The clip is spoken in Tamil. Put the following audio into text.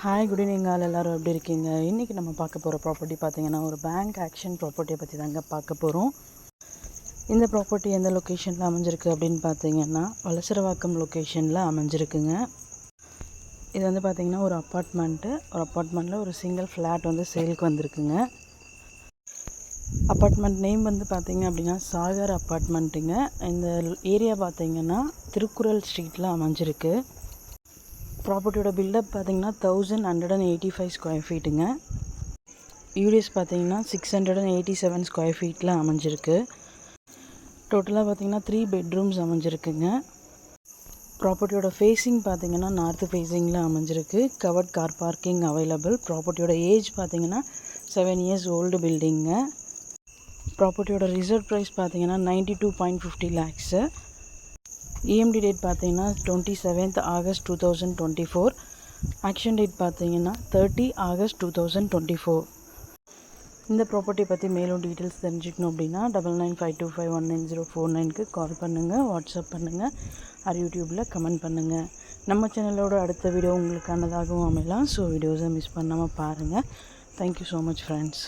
ஹாய் குட் ஈவினிங் ஆல் எல்லோரும் எப்படி இருக்கீங்க? இன்றைக்கி நம்ம பார்க்க போகிற ப்ராப்பர்ட்டி பார்த்திங்கன்னா ஒரு பேங்க் ஆக்ஷன் ப்ராப்பர்ட்டியை பற்றி தாங்க பார்க்க போகிறோம். இந்த ப்ராப்பர்ட்டி எந்த லொக்கேஷனில் அமைஞ்சிருக்கு அப்படின்னு பார்த்தீங்கன்னா வலசரவாக்கம் லொக்கேஷனில் அமைஞ்சிருக்குங்க. இது வந்து பார்த்திங்கன்னா ஒரு அப்பார்ட்மெண்ட்டில் ஒரு சிங்கிள் ஃப்ளாட் வந்து சேலுக்கு வந்திருக்குங்க. அப்பார்ட்மெண்ட் நேம் வந்து பார்த்திங்க அப்படின்னா சாகர் அப்பார்ட்மெண்ட்டுங்க. இந்த ஏரியா பார்த்திங்கன்னா திருக்குறள் ஸ்ட்ரீட்டில் அமைஞ்சிருக்கு. ப்ராப்பர்ட்டியோட பில்டப் பார்த்திங்கன்னா 1185 ஸ்கொயர் ஃபீட்டுங்க. யூடிஎஸ் பார்த்திங்கன்னா 687 ஸ்கொயர் ஃபீட்டில் அமைஞ்சிருக்கு. டோட்டலாக பார்த்திங்கன்னா 3 பெட்ரூம்ஸ் அமைஞ்சிருக்குங்க. ப்ராப்பர்ட்டியோட ஃபேஸிங் பார்த்திங்கன்னா நார்த்து ஃபேஸிங்கில் அமைஞ்சிருக்கு. Covered car parking available. ப்ராப்பர்ட்டியோட ஏஜ் பார்த்திங்கன்னா 7 இயர்ஸ் ஓல்டு பில்டிங்க. ப்ராப்பர்ட்டியோட ரிசர்வ் ப்ரைஸ் பார்த்திங்கன்னா 92.50 lakhs. EMD டேட் பார்த்தீங்கன்னா 27th August 2024. ஆக்ஷன் டேட் பார்த்தீங்கன்னா 30 August 2024. இந்த ப்ராப்பர்ட்டி பற்றி மேலும் டீட்டெயில்ஸ் தெரிஞ்சுக்கணும் அப்படின்னா 9952519049க்கு கால் பண்ணுங்கள், வாட்ஸ்அப் பண்ணுங்கள், யூடியூப்பில் கமெண்ட் பண்ணுங்கள். நம்ம சேனலோட அடுத்த வீடியோ உங்களுக்கானதாகவும் அமையலாம். ஸோ வீடியோஸை மிஸ் பண்ணாமல் பாருங்கள். Thank you so much friends.